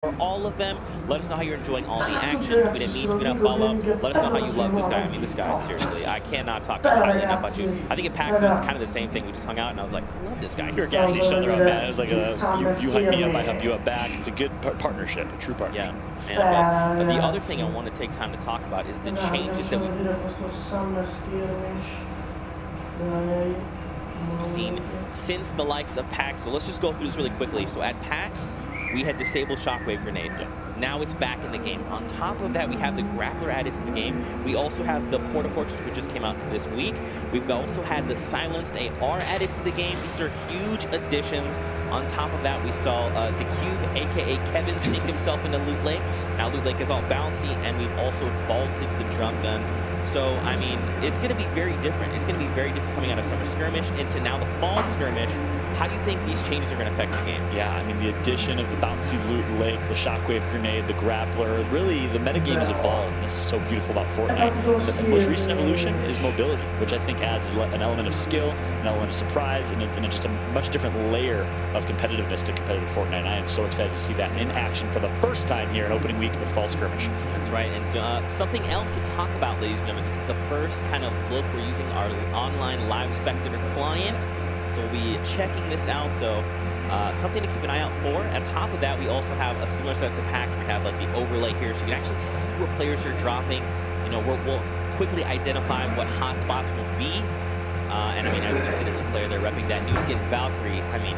for all of them. Let us know how you're enjoying all the action. Tweet at me, tweet at follow. Let us know how you love this guy. I mean, this guy, seriously, I cannot talk highly enough about you. I think at PAX it was kind of the same thing. We just hung out and I was like, I love this guy. We were gassing each other up, man. It was like you hype me up, I hype you up back. It's a good partnership, a true partnership. Yeah. And the other thing I want to take time to talk about is the changes that we've seen since the likes of PAX. So let's just go through this really quickly. So at PAX, we had disabled Shockwave Grenade. Now it's back in the game. On top of that, we have the Grappler added to the game. We also have the Porta Fortress, which just came out this week. We've also had the Silenced AR added to the game. These are huge additions. On top of that, we saw the Cube, aka Kevin, sink himself into Loot Lake. Now Loot Lake is all bouncy, and we've also vaulted the drum gun. So, I mean, it's going to be very different. It's going to be very different coming out of Summer Skirmish into now the Fall Skirmish. How do you think these changes are going to affect the game? Yeah, I mean, the addition of the bouncy Loot Lake, the Shockwave Grenade, the Grappler, really, the metagame has evolved. This is so beautiful about Fortnite. The most recent evolution is mobility, which I think adds an element of skill, an element of surprise, and just a much different layer of competitiveness to competitive Fortnite. I am so excited to see that in action for the first time here in opening week with Fall Skirmish. That's right, and something else to talk about, ladies and gentlemen. This is the first kind of look we're using our online live spectator client. So we'll be checking this out, so something to keep an eye out for. On top of that, we also have a similar setup to PAX. We have like the overlay here, so you can actually see what players are dropping. You know, we'll quickly identify what hotspots will be. And I mean, as you can see, there's a player there repping that new skin, Valkyrie. I mean,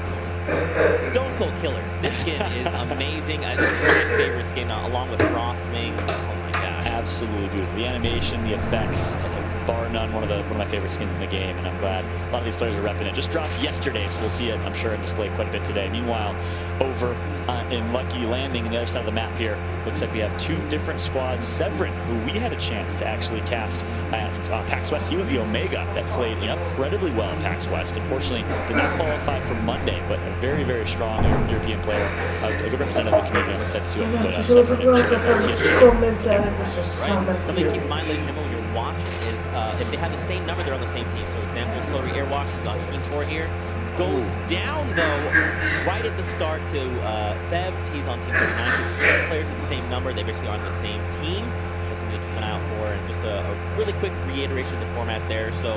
Stone Cold Killer. This skin is amazing. This is my favorite skin, along with Frostwing. Oh my gosh. Absolutely beautiful. The animation, the effects, bar none, one of my favorite skins in the game, and I'm glad a lot of these players are repping it. Just dropped yesterday, so we'll see it, I'm sure, on display quite a bit today. Meanwhile, over in Lucky Landing, on the other side of the map here, looks like we have two different squads. Severin, who we had a chance to actually cast at PAX West, he was the Omega that played incredibly well at PAX West. Unfortunately, did not qualify for Monday, but a very, very strong European player, a good representative of the community. I'm excited to see what Severin and TSG. Right. Something to keep in mind, ladies and gentlemen, when you're watching is if they have the same number, they're on the same team. So, example, Slurry Airwalks is on team 4 here. Goes down, though, right at the start to Febs. He's on team 39. So, 6 players with the same number. They basically are on the same team. That's something to keep an eye out for. And just a really quick reiteration of the format there. So,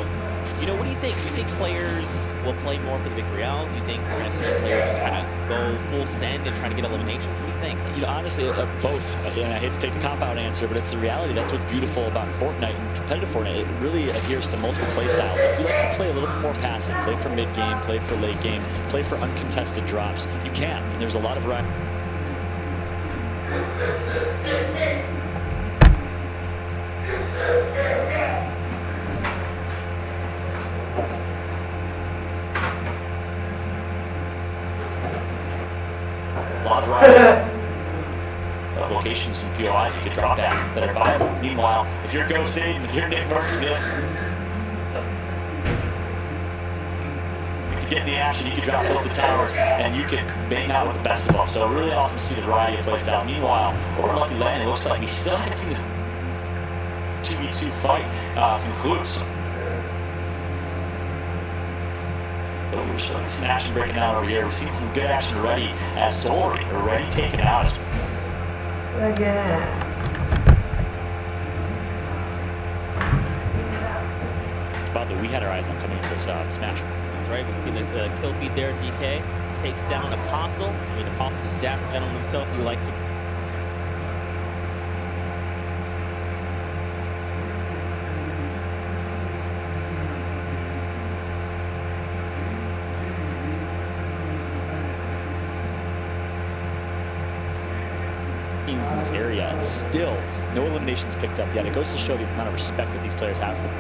you know, what do you think? Do you think players will play more for the victory rounds? Do you think we're going to see players just kind of go full send and try to get eliminations? What do you think? You know, honestly, both. And I hate to take the cop-out answer, but it's the reality. That's what's beautiful about Fortnite and competitive Fortnite. It really adheres to multiple play styles. If you like to play a little bit more passive, play for mid-game, play for late game, play for uncontested drops, you can. And there's a lot of variety. A lot of varieties of locations and POIs you could drop that are viable. Meanwhile, if you're ghosted and you're Nick Burks, to get in the action, you can drop tilt the towers and you can bang out with the best of them. So really awesome to see the variety of playstyles. Meanwhile, over in Lucky Landing, it looks like we still haven't seen this 2v2 fight conclude. So we're still getting some action breaking out over here. We've seen some good action already as Solary already taken out. By the way, we had our eyes on coming into this match. That's right. We've seen the kill feed there. DK takes down Apostle. I mean, Apostle, the dapper gentleman himself, he likes to. In this area, and still no eliminations picked up yet. It goes to show the amount of respect that these players have for them.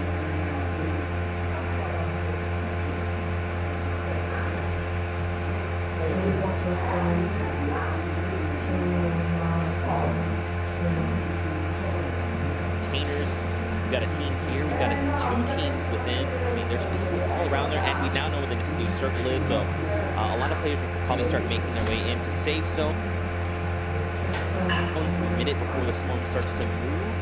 We've got a team here. We've got 2 teams within. I mean, there's people all around there, and we now know where this new circle is. So a lot of players will probably start making their way into safe zone. Almost a minute before the storm starts to move.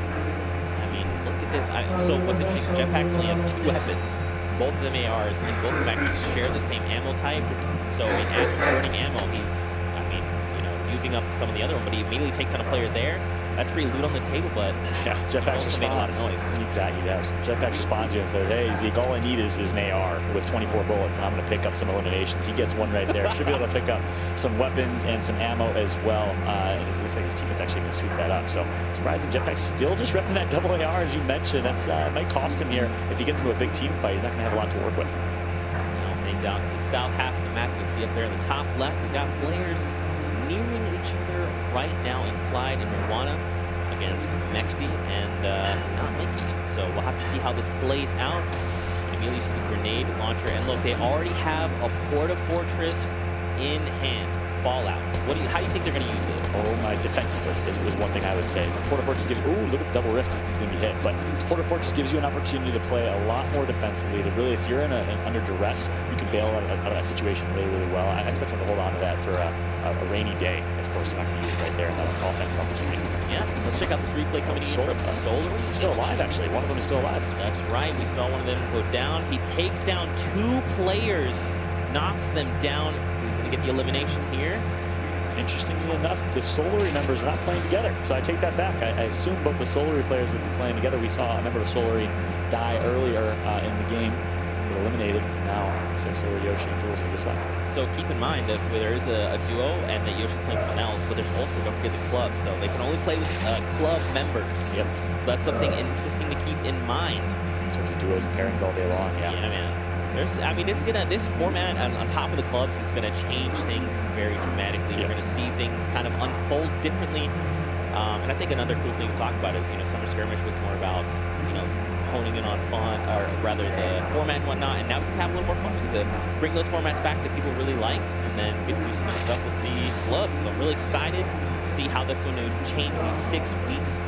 I mean, look at this. So what's interesting, Jetpack only has 2 weapons. Both of them ARs, and both of them actually share the same ammo type. So I mean, as he's burning ammo, he's, I mean, you know, using up some of the other one, but he immediately takes on a player there. That's free loot on the table, but yeah, Jetpack responds. Made a lot of noise. Exactly, he does. Jetpack responds to you and says, hey, Zeke, all I need is an AR with 24 bullets, and I'm going to pick up some eliminations. He gets one right there. Should be able to pick up some weapons and some ammo as well. And it looks like his teammate's actually going to sweep that up. So surprising, Jetpack still just repping that double AR, as you mentioned. That's might cost him here. If he gets into a big team fight, he's not going to have a lot to work with. Now, heading down to the south half of the map, you can see up there in the top left, we've got players nearing each other right now in Clyde and Marijuana against Mexi and not Mickey. So we'll have to see how this plays out. Immediately see the grenade launcher, and look, they already have a Porta Fortress in hand. Fallout. How do you think they're going to use this? Oh my, defensively is one thing I would say. Porta Fortress gives, ooh, look at the double rift he's going to be hit. But Porta Fortress gives you an opportunity to play a lot more defensively. That really, if you're under duress, you can bail out of that situation really, really well. I expect them to hold on to that for a rainy day. Of course, they're not going to use it right there in that offensive opportunity. Yeah, let's check out this replay coming in from Solar. He's still alive, actually. One of them is still alive. That's right. We saw one of them go down. He takes down 2 players, knocks them down. He's going to get the elimination here. Interestingly enough, the Solary members are not playing together, so I take that back. I assume both the Solary players would be playing together. We saw a member of Solary die earlier in the game, but eliminated. Now, since Solary, Yoshi, and Jules are just left. So keep in mind that there is a duo and that Yoshi's playing someone else, but there's also, don't forget, the club, so they can only play with club members. Yep. So that's something interesting to keep in mind. In terms of duos and pairings all day long, yeah. Yeah, man. I mean, this format on top of the clubs is gonna change things very dramatically. You're gonna see things kind of unfold differently. And I think another cool thing to talk about is, Summer Skirmish was more about, honing in on fun, or rather the format and whatnot. And now we can have a little more fun. We get to bring those formats back that people really liked, and then get to do some stuff with the clubs. So I'm really excited to see how that's going to change these 6 weeks.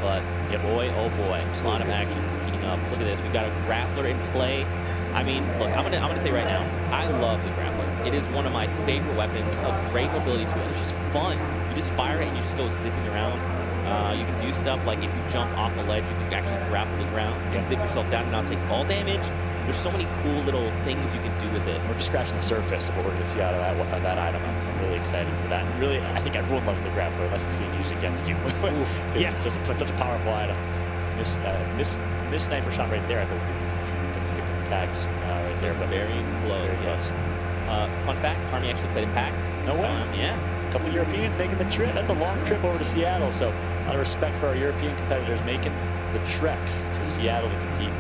But yeah, boy, oh boy, a lot of action heating up. Look at this. We've got a grappler in play. I mean, look, I'm gonna say right now, I love the grappler. It is one of my favorite weapons, a great mobility tool. It's just fun. You just fire it and you just go zipping around. You can do stuff like if you jump off a ledge, you can actually grapple the ground and zip yourself down and not take all damage. There's so many cool little things you can do with it. We're just scratching the surface of what we're going to see out of that item. I'm really excited for that. And really, I think everyone loves the grappler unless it's being used against you. Yeah, it's such a powerful item. Miss sniper shot right there, I believe. Tag just right there, but very close. Very close. Fun fact, Army actually played in PAX. No way. Yeah. A couple of Europeans making the trip. That's a long trip over to Seattle, so a lot of respect for our European competitors making the trek to Seattle to compete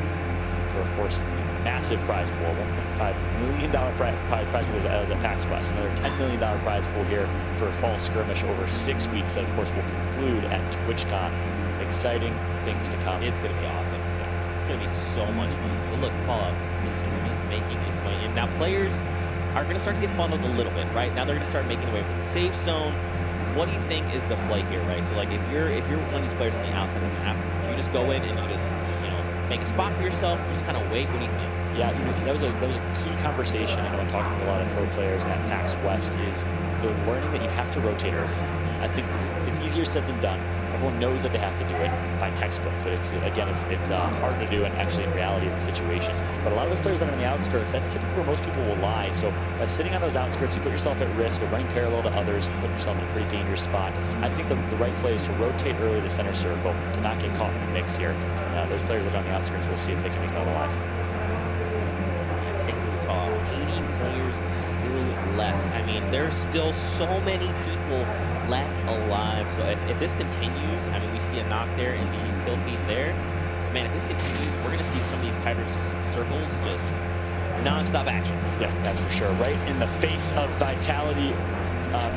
for, of course, the massive prize pool. $1.5 million prize pool as a PAX West. Another $10 million prize pool here for Fall Skirmish over 6 weeks. That, of course, will conclude at TwitchCon. Exciting things to come. It's going to be awesome. It's going to be so much fun. But look, Fallout, the storm is making its way in. Now, players are going to start to get funneled a little bit, right? Now they're going to start making their way from the safe zone. What do you think is the play here, right? So, like, if you're one of these players on the outside of the map, do you just go in and you just, make a spot for yourself? You just kind of wait. What do you think? Yeah, that was a key conversation. When talking to a lot of pro players at PAX West, is the learning that you have to rotate early. I think it's easier said than done. Everyone knows that they have to do it by textbook, but it's hard to do and actually in reality of the situation. But a lot of those players that are on the outskirts, that's typically where most people will lie. So by sitting on those outskirts, you put yourself at risk of running parallel to others and putting yourself in a pretty dangerous spot. I think the right play is to rotate early to center circle to not get caught in the mix here. Those players that are on the outskirts, we'll see if they can make it out alive. Taking the top, 80 players still left. I mean, there's still so many people left alive. So if this continues, I mean, we see a knock there in the kill feed there. Man, if this continues, we're going to see some of these tighter circles just non-stop action. Yeah, that's for sure. Right in the face of Vitality,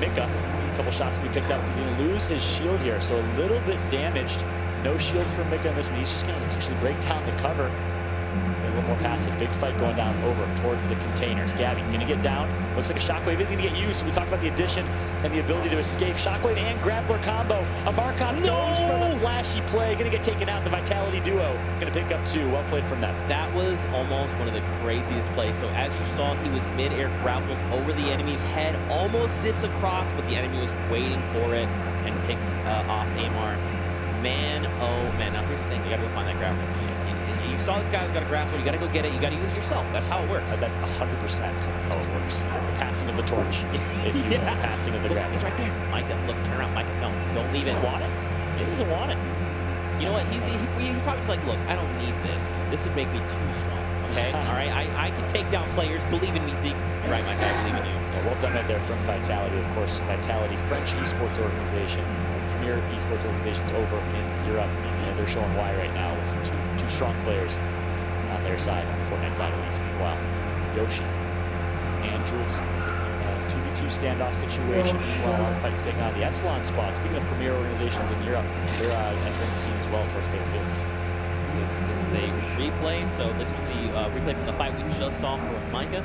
Mika. A couple shots to be picked up. He's going to lose his shield here, so a little bit damaged. No shield for Mika in this one. He's just going to actually break down the cover. A little more passive. Big fight going down over towards the containers. Gabby going to get down. Looks like a shockwave is going to get used. So we talked about the addition and the ability to escape. Shockwave and grappler combo. A Markov goes for the flashy play. Going to get taken out. The Vitality duo going to pick up 2. Well played from them. That was almost one of the craziest plays. So as you saw, he was mid-air grapples over the enemy's head. Almost zips across, but the enemy was waiting for it and picks off Amar. Man, oh man. Now here's the thing. You got to go find that grappler. You saw this guy's got a grapple. You got to go get it. You got to use it yourself. That's how it works. That's 100% how it works. The passing of the torch, if you will, the passing of the grapple. It's right there. Micah, look, turn around. Micah, no, don't leave it. Want it? He doesn't want it. You know what? He's probably just like, look, I don't need this. This would make me too strong. Okay? All right? I can take down players. Believe in me, Zeke. You're right, Micah. I believe in you. Yeah, well done right there from Vitality. Of course, Vitality, French esports organization, premier esports organizations over in Europe. And they're showing why right now with two strong players on their side, on the Fortnite side at least. Meanwhile, Yoshi and Jules. 2v2 standoff situation. Meanwhile, a lot of fights taking on the Epsilon squad. Speaking of premier organizations in Europe, they're entering the scene as well towards Fatal Fields. This is a replay, so this was the replay from the fight we just saw from Micah.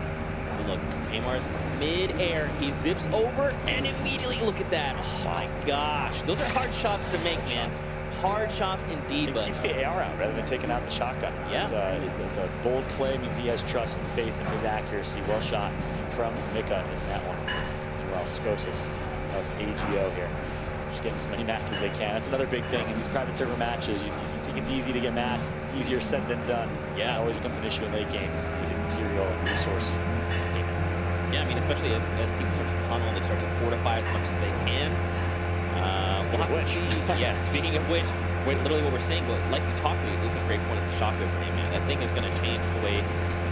So look, Amar's mid-air, he zips over, and immediately, look at that. Oh my gosh, those are hard shots to make, man. Hard shots indeed, but... It keeps the AR out rather than taking out the shotgun. Yeah. It's a bold play, means he has trust and faith in his accuracy. Well shot from Mika in that one. Meanwhile, Skosis of AGO here. Just getting as many mats as they can. That's another big thing in these private server matches. You think it's easy to get mats, easier said than done. Yeah, it always becomes an issue in late game. It's material and resource. Yeah, I mean, especially as people start to tunnel, they start to fortify as much as they can. We'll have to see. Yeah, speaking of which, literally what we're seeing, but like you talked about, it's a great point. It's a shockwave grenade, man. That thing is going to change the way,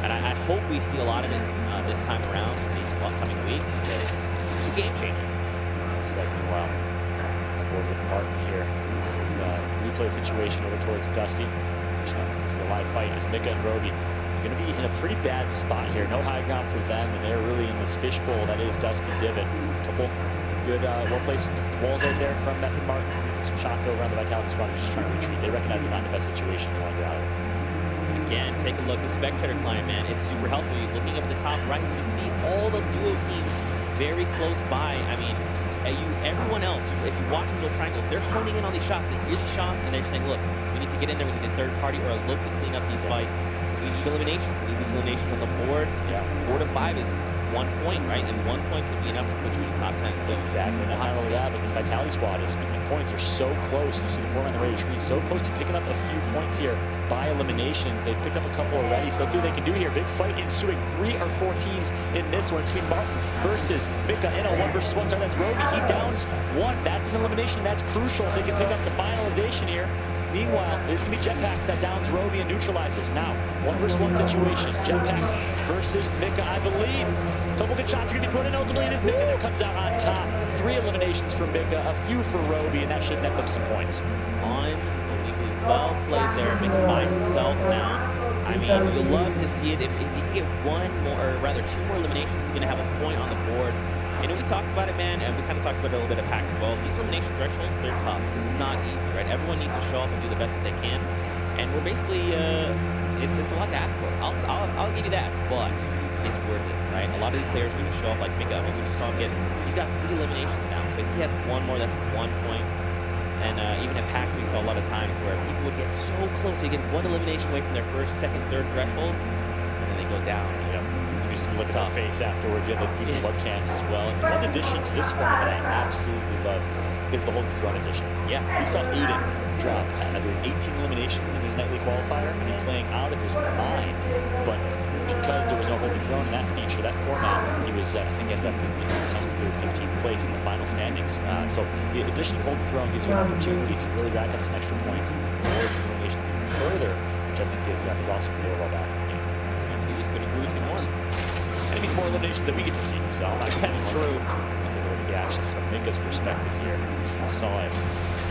and I hope we see a lot of it this time around in these upcoming weeks, because it's a game changer. Meanwhile, on board with Martin here. This is a replay situation over towards Dusty. This is a live fight as Mika and Roby are going to be in a pretty bad spot here. No high ground for them, and they're really in this fishbowl that is Dusty Divot. Couple good well-placed walls right there from Method Martin. Some shots over on the Vitality squad who's just trying to retreat. They recognize they're not in the best situation. They want to get out of it. Again, take a look. The Spectator client, man, it's super helpful. You're looking up at the top right, you can see all the duo teams very close by. I mean, everyone else, if you watch these little triangles, they're honing in on these shots. They hear these shots, and they're saying, look, we need to get in there. We need a third party or a look to clean up these fights. Because we need eliminations. We need these eliminations on the board. Yeah. 4 to 5 is 1 point, right? And 1 point could be enough to put you in the top 10. So exactly. Not only that, but this Vitality squad is, speaking of points, are so close. You see the format on the radio screen, so close to picking up a few points here by eliminations. They've picked up a couple already, so let's see what they can do here. Big fight ensuing. 3 or 4 teams in this one. It's between Martin versus Mika in a 1 versus 1. Sorry, that's Roby. He downs 1. That's an elimination. That's crucial if they can pick up the finalization here. Meanwhile, it's going to be Jetpacks that downs Roby and neutralizes. Now, 1 versus 1 situation. Jetpacks versus Mika, I believe. A couple good shots are going to be put in. Ultimately, it is Mika that comes out on top. 3 eliminations for Mika, a few for Roby, and that should net them some points. Unbelievably well played there. Mika by himself now. I mean, you'll love to see it. If he can get 1 more, or rather 2 more eliminations, he's going to have a point on the board. You know, we talked about it, man, and we kind of talked about it a little bit at PAX as well. These elimination thresholds, they're tough. This is not easy, right? Everyone needs to show up and do the best that they can. And we're basically, it's a lot to ask for. I'll give you that, but it's worth it, right? A lot of these players are going to show up like Mika. I mean, we just saw him get, he's got 3 eliminations now. So if he has 1 more, that's 1 point. And even at PAX, we saw a lot of times where people would get so close. They get 1 elimination away from their first, second, third thresholds, and then they go down. Yep. You just look at our face afterwards. You have the beautiful webcams as well. And in addition to this format that I absolutely love is the Hold the Throne edition. Yeah, we saw Aiden drop, I believe, 18 eliminations in his nightly qualifier and playing out of his mind. But because there was no Hold the Throne in that feature, that format, he was, I think, ended up in 10th or 15th place in the final standings. So the addition of Hold the Throne gives you an opportunity to really rack up some extra points and manage eliminations even further, which I think is awesome for the overall balance of the game. Absolutely, couldn't agree with you more. And it means more eliminations that we get to see. So that's true. Let's take a look at the action from Mika's perspective here. You saw it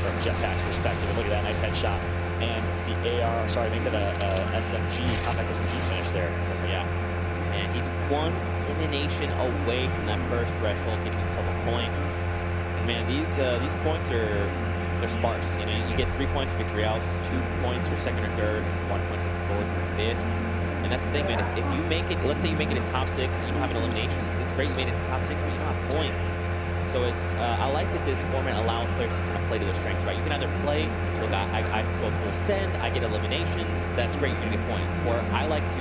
from Jetpack's perspective. And look at that nice headshot. And the AR, sorry, I think that SMG, compact SMG finish there. Yeah. And he's 1 elimination away from that first threshold, getting himself a point. And man, these points they're sparse. You know, you get 3 points for victory outs, 2 points for second or third, 1 point for 4th or 5th. And that's the thing, man. If you make it, let's say you make it in top 6 and you don't have an eliminations, it's great you made it to top 6, but you don't have points. So it's, I like that this format allows players to kind of play to their strengths, right? You can either play, look, I go full send, I get eliminations, that's great, you're gonna get points. Or I like to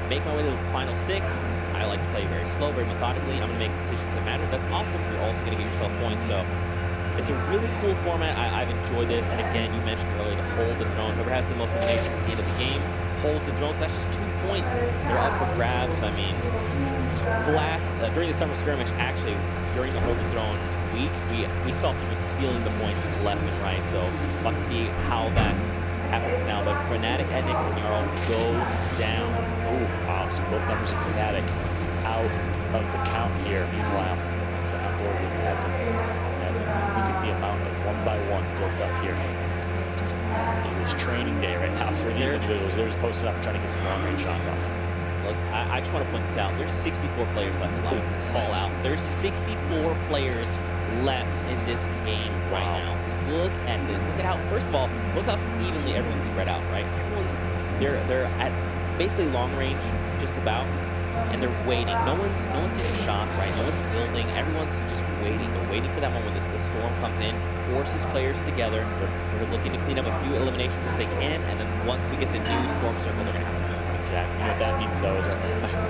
make my way to the final 6, I like to play very slow, very methodically, I'm gonna make decisions that matter. That's awesome, you're also gonna give yourself points. So it's a really cool format. I've enjoyed this, and again, you mentioned earlier, to Hold the Throne. Whoever has the most eliminations at the end of the game holds the drones. That's just 2 points. They're up for grabs. I mean, during the summer skirmish, actually, during the hold the throne week, we saw people stealing the points left and right. So we'll have to see how that happens now. But Fnatic and Nyx and Jarl go down. Oh, wow. So both members of Fnatic out of the count here. Meanwhile, second board adds a look at the amount of 1-by-1s built up here. It is training day right now for these individuals. They're just posted up and trying to get some long-range shots off. Look, I just want to point this out. There's 64 players left alive. Fall out. There's 64 players left in this game right now. Look at this. Look at how, first of all, look how evenly everyone's spread out, right? They're at basically long range, just about, and they're waiting. No one's taking shots, right? No one's building. Everyone's just waiting. They're waiting for that moment when the storm comes in, forces players together. They're looking to clean up a few eliminations as they can, and then once we get the new storm circle, they're gonna have to move. Exactly. You know what that means, though, is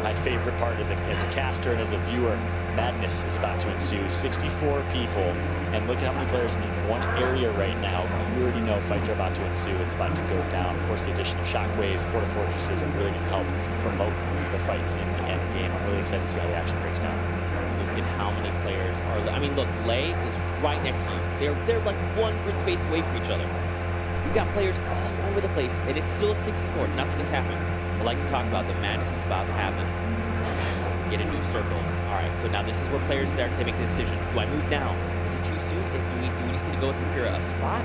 my favorite part as a caster and as a viewer, madness is about to ensue. 64 people, and look at how many players in one area right now. You already know fights are about to ensue. It's about to go down. Of course, the addition of shockwaves, porta fortresses are really going to help promote the fights in the end game. I'm really excited to see how the action breaks down. Look at how many players are. I mean, look, Lei is right next to you. They're like one grid space away from each other. You've got players all over the place, and it's still at 64. Nothing is happening. But like we talked about, the madness is about to happen. Get a new circle. All right, so now this is where players start to make the decision. Do I move now? Is it too soon? Do we just need to go secure a spot?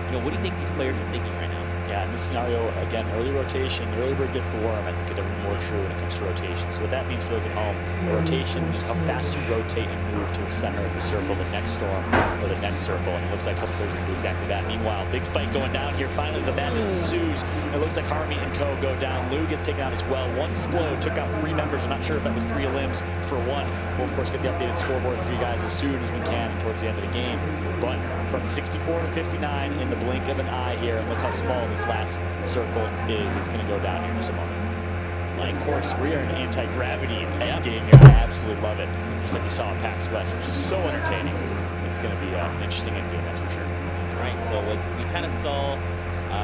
You know, what do you think these players are thinking right now? Yeah, in this scenario, again, early rotation, the early bird gets the worm. I think it's even more true when it comes to rotation. So what that means for those at home, the rotation is how fast you rotate and move to the center of the circle, the next storm, or the next circle. And it looks like a couple players are going to do exactly that. Meanwhile, big fight going down here. Finally, the madness ensues. It looks like Harmy and Co. go down. Lou gets taken out as well. One Splode took out 3 members. I'm not sure if that was 3 limbs for 1. We'll, of course, get the updated scoreboard for you guys as soon as we can towards the end of the game. But from 64 to 59 in the blink of an eye here, and look how small this last circle is. It's going to go down here in just a moment. Like, of course, we are in anti-gravity game here. I absolutely love it. Just like we saw in PAX West, which is so entertaining. It's going to be an interesting end game, that's for sure. That's right. So we kind of saw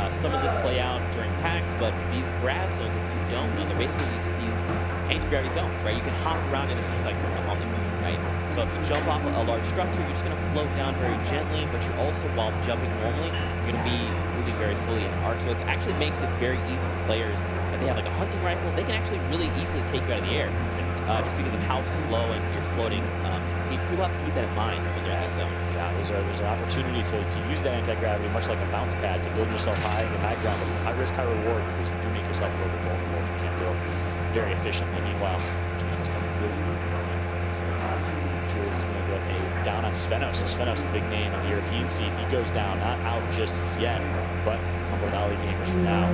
some of this play out during PAX, but these grab zones, if you don't know, they're basically these anti-gravity zones, right? You can hop around in this like on the moon, right? So if you jump off a large structure, you're just going to float down very gently, but you're also, while jumping normally, you're going to be moving very slowly in an arc. So it actually makes it very easy for players. If they have like a hunting rifle, they can actually really easily take you out of the air, just because of how slow and you're floating. So people have to keep that in mind. Exactly. So, yeah, there's an opportunity to use that anti-gravity, much like a bounce pad, to build yourself high in high ground. But it's high risk, high reward, because you do make yourself a little bit vulnerable if you can't build very efficiently. Meanwhile, Jules coming through. Jules is going to get a down on Svenos. So Svenos, a big name on the European scene. He goes down, not out just yet, but Humble Valley Gamers for now.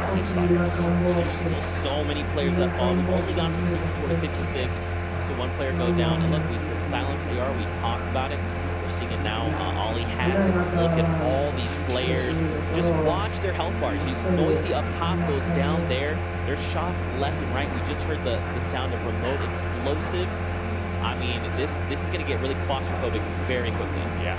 Same spot. There's still so many players that fall. We've only gone from 64 to 56. So one player go down, and look, the silence they are. We talked about it. We're seeing it now. Ollie has it. Look at all these players. Just watch their health bars. You see Noisy up top goes down there. There's shots left and right. We just heard the sound of remote explosives. I mean, this is going to get really claustrophobic very quickly. Yeah,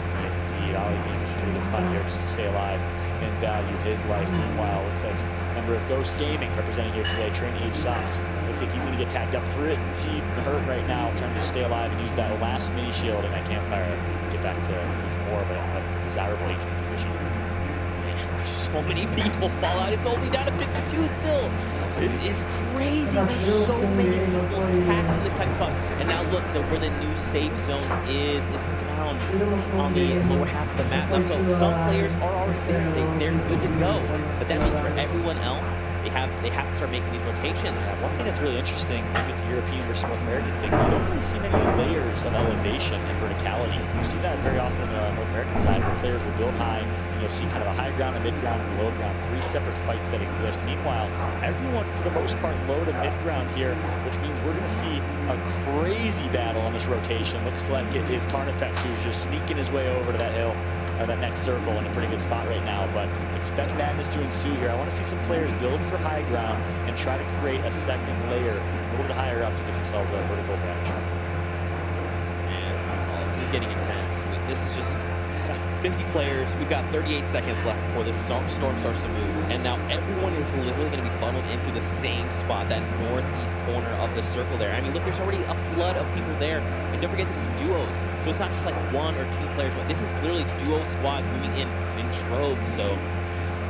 indeed. Ollie Games is a pretty good spot here just to stay alive and value his life. Meanwhile, looks like a member of Ghost Gaming representing here today, Training Age Socks. Looks like he's going to get tagged up for it. Team hurt right now, trying to just stay alive and use that last mini shield and that campfire to get back to he's more of a desirable HP position. Man, there's so many people fall out. It's only down to 52 still. This is crazy. There's so many people packed in this tiny spot. And now look, where the new safe zone is down on the lower half of the map. Now, so some players are already there. They're good to go. But that means for everyone else, they have to start making these rotations. One thing that's really interesting, maybe it's a European versus North American thing, you don't really see many layers of elevation and verticality. You see that very often on the North American side, where players will build high, and you'll see kind of a high ground, a mid ground, and a low ground, 3 separate fights that exist. Meanwhile, everyone, for the most part, low to mid ground here, which means we're going to see a crazy battle on this rotation. Looks like it is Carnifex who's just sneaking his way over to that hill, or that next circle, in a pretty good spot right now, but expect madness to ensue here. I want to see some players build for high ground and try to create a second layer a little bit higher up to give themselves a vertical advantage. Man, this is getting intense. This is just 50 players. We've got 38 seconds left before this storm starts to move. And now everyone is literally going to be funneled into the same spot, that northeast corner of the circle there. I mean, look, there's already a flood of people there. And don't forget, this is duos. So it's not just like 1 or 2 players, but this is literally duo squads moving in troves. So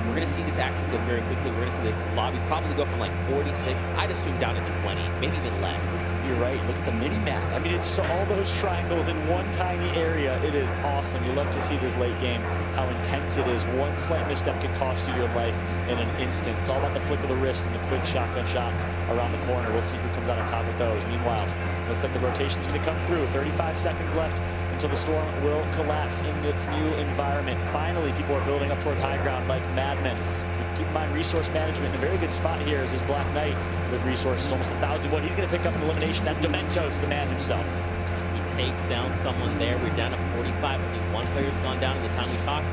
we're going to see this action go very quickly. We're going to see the lobby probably go from like 46, I'd assume, down into 20, maybe even less. You're right. Look at the mini-map. I mean, it's all those triangles in one tiny area. It is awesome. You love to see this late game, how intense it is. One slight misstep can cost you your life in an instant. It's all about the flick of the wrist and the quick shotgun shots around the corner. We'll see who comes out on top of those. Meanwhile, looks like the rotation's going to come through. 35 seconds left until the storm will collapse in its new environment. Finally, people are building up towards high ground like madmen. Keep in mind, resource management in a very good spot here is this Black Knight with resources, almost 1,000. What he's going to pick up an elimination, that's Dementos, the man himself. He takes down someone there. We're down to 45. Only one player's gone down in the time we talked.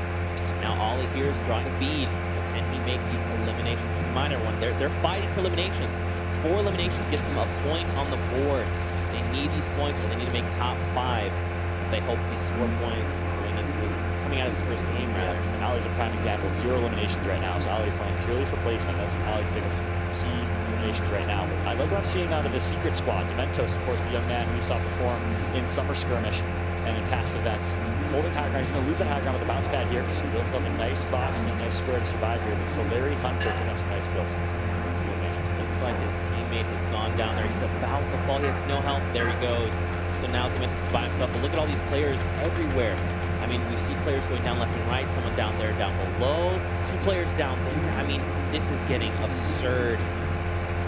Now all he hears is drawing a bead. Can he make these eliminations? Keep in mind, everyone, they're fighting for eliminations. 4 eliminations gets them a point on the board. They need these points, or they need to make top 5. They hope to score points going into this, coming out of this first game, rather. And Ali's a prime example. 0 eliminations right now, so Ali playing purely for placement. That's Ali can pick up some key eliminations right now. I love what I'm seeing out of the secret squad. Dementos, of course, the young man who we saw perform in Summer Skirmish and in past events. Holding high ground, he's going to lose that high ground with the bounce pad here. Just build himself a nice box and a nice square to survive here. But Larry Hunter picking up some nice kills. Looks like his teammate has gone down there. He's about to fall. He has no health. There he goes. So now Dementos is by himself. But look at all these players everywhere. I mean, we see players going down left and right. Someone down there, down below. 2 players down there. I mean, this is getting absurd.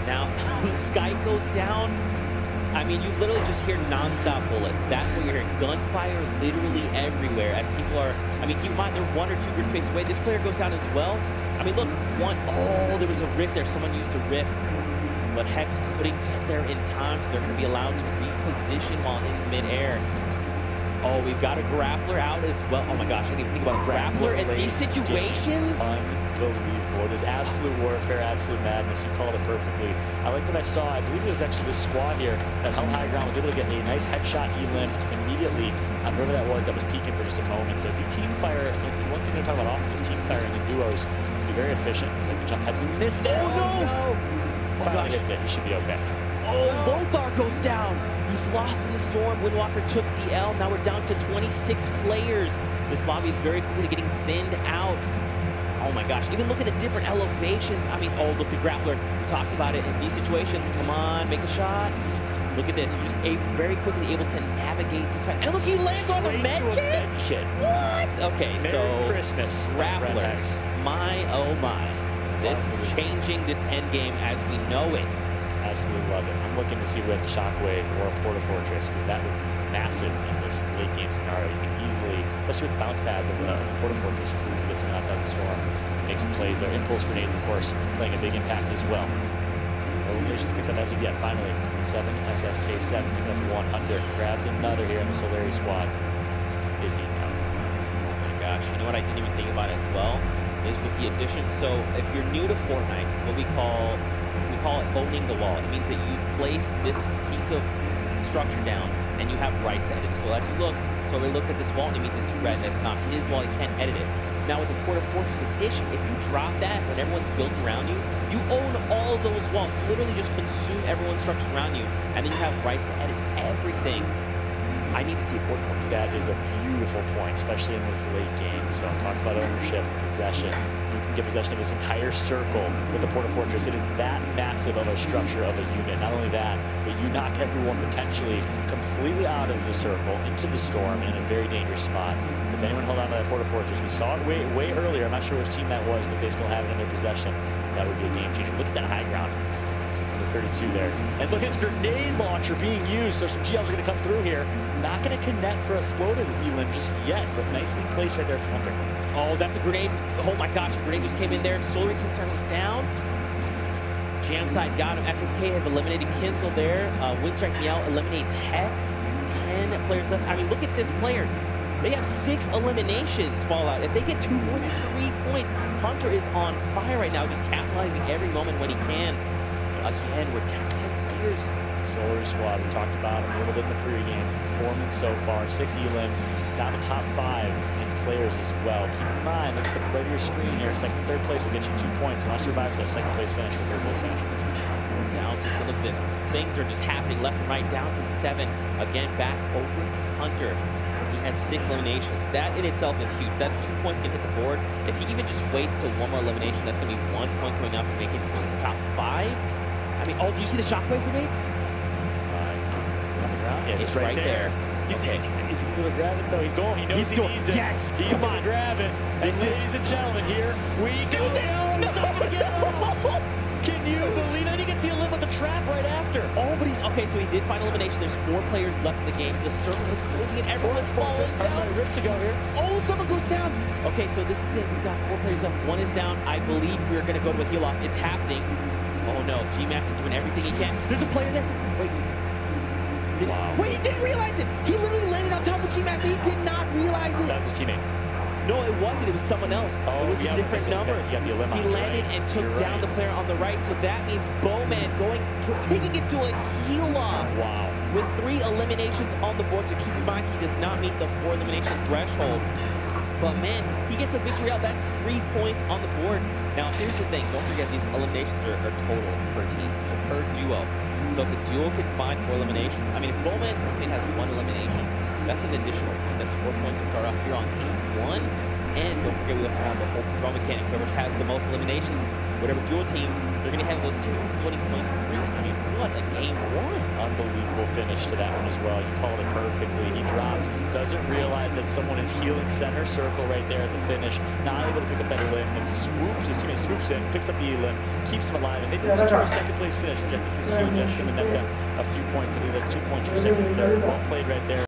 Now, the sky goes down. I mean, you literally just hear non-stop bullets. That's what you're hearing. Gunfire literally everywhere as people are, I mean, keep in mind, they're 1 or 2 grid space away. This player goes down as well. I mean, look, oh, there was a rift there. Someone used a rift. But Hex couldn't get there in time, so they're going to be allowed to reposition while in midair. Oh, we've got a grappler out as well. Oh my gosh, I didn't even think about a grappler in these situations. Unbelievable. It is absolute warfare, absolute madness. You called it perfectly. I like what I saw. I believe it was actually this squad here that held high ground was able to get a nice headshot elim immediately on whoever that was peeking for just a moment. So if you team fire, one thing they're talking about often is team firing in duos. Be very efficient. It's like the jump heads. We missed it. Oh no! Oh gosh. Gets it. He should be okay. Oh, Lothar goes down. He's lost in the storm. Windwalker took the L. Now we're down to 26 players. This lobby is very quickly getting thinned out. Oh my gosh, even look at the different elevations. I mean, oh, look, the grappler. We talked about it in these situations. Come on, make a shot. Look at this. You're just very quickly able to navigate this fight. And look, he lands on the med kit. What? Okay, Merry so Christmas, grapplers. My, oh my. This is changing this end game as we know it. Absolutely love it. I'm looking to see who has a shockwave or a Porta Fortress, because that would be massive in this late game scenario. You can easily, especially with the bounce pads of the Porta Fortress, you can easily get someone outside the storm, make some plays there. Impulse grenades, of course, playing a big impact as well. Eliminations picked up as of yet. Finally, 7 SSK7 picking up 100. Grabs another here in the Solari squad. Is he now? Oh my gosh. You know what I didn't even think about as well? Is with the addition. So if you're new to Fortnite, what we call it owning the wall. It means that you've placed this piece of structure down and you have rights to edit it. So as you look, so we looked at this wall and it means it's red and it's not his wall, he can't edit it. Now with the Porta Fortress edition, if you drop that when everyone's built around you, you own all those walls. You literally just consume everyone's structure around you, and then you have rights to edit everything. I need to see a Porta Fortress. That is a beautiful point, especially in this late game. So talk about ownership, possession. You can get possession of this entire circle with the Porta Fortress. It is that massive of a structure of a unit. Not only that, but you knock everyone potentially completely out of the circle into the storm in a very dangerous spot. If anyone held on to that Porta Fortress, we saw it way earlier. I'm not sure which team that was, but they still have it in their possession. That would be a game changer. Look at that high ground. 32 there. And look at this grenade launcher being used, so some GLs are going to come through here. Not going to connect for a exploded elim just yet, but nicely placed right there for Hunter. Oh, that's a grenade. Oh my gosh, a grenade just came in there. Solary Kinstar was down. Jam side got him. SSK has eliminated Kinzel there. Windstrike Miel eliminates Hex. 10 players left. I mean, look at this player. They have 6 eliminations Fallout. If they get 2 more, that's 3 points. Hunter is on fire right now, just capitalizing every moment when he can. Again, we're down 10 players. Solary squad, we talked about a little bit in the pregame. Performance so far, 6 elims, down the top 5 in players as well. Keep in mind, look at the right of your screen here. Second, third place will get you 2 points. You must survive for that second place finish or third place finish. Down to, so look at this. Things are just happening left and right. Down to 7. Again, back over to Hunter. He has 6 eliminations. That in itself is huge. That's 2 points can hit the board. If he even just waits till 1 more elimination, that's going to be 1 point coming up and make it just the top 5. I mean, oh, do you see the shockwave grenade? Is it on the ground? Yeah, It's right there. Is he going to grab it though? He's going. He knows he needs it. Yes. He's going to grab it. And ladies and gentlemen, here we go. Can you believe it? He gets the elim with the trap right after. Oh, but he's okay. So he did find elimination. There's 4 players left in the game. The circle is closing and everyone's falling down. Rip to go here. Oh, someone goes down. Okay, so this is it. We've got 4 players up. 1 is down. I believe we're going to go to a heal off. It's happening. Oh no, G-Max is doing everything he can. There's a player there. Wait. Wait, he didn't realize it. He literally landed on top of G-Max. He did not realize it. That was his teammate. No, it wasn't. It was someone else. Oh, it was a different number. He got the elim on He landed and took down the player on the right. So that means Bowman taking it to a heal off. Wow. With 3 eliminations on the board. So keep in mind, he does not meet the 4 elimination threshold. But man, he gets a victory out. That's 3 points on the board. Now, here's the thing. Don't forget, these eliminations are total per team, so per duo. So if the duo can find 4 eliminations, I mean, if Bowman's teammate has 1 elimination, that's an additional point. That's 4 points to start off here on game 1. And don't forget, we also have the whole draw mechanic, whoever has the most eliminations, whatever duo team, they're going to have those 2 floating points for free. I mean, what a game 1. Unbelievable finish to that one as well. You called it perfectly. He drops, doesn't realize that someone is healing center circle right there at the finish. Not able to pick up that elim, and swoops. His teammate swoops in, picks up the elim, keeps him alive, and they did secure a second place finish, which I think is huge. That's going to net them a few points. I believe that's 2 points for second and third. Well played right there.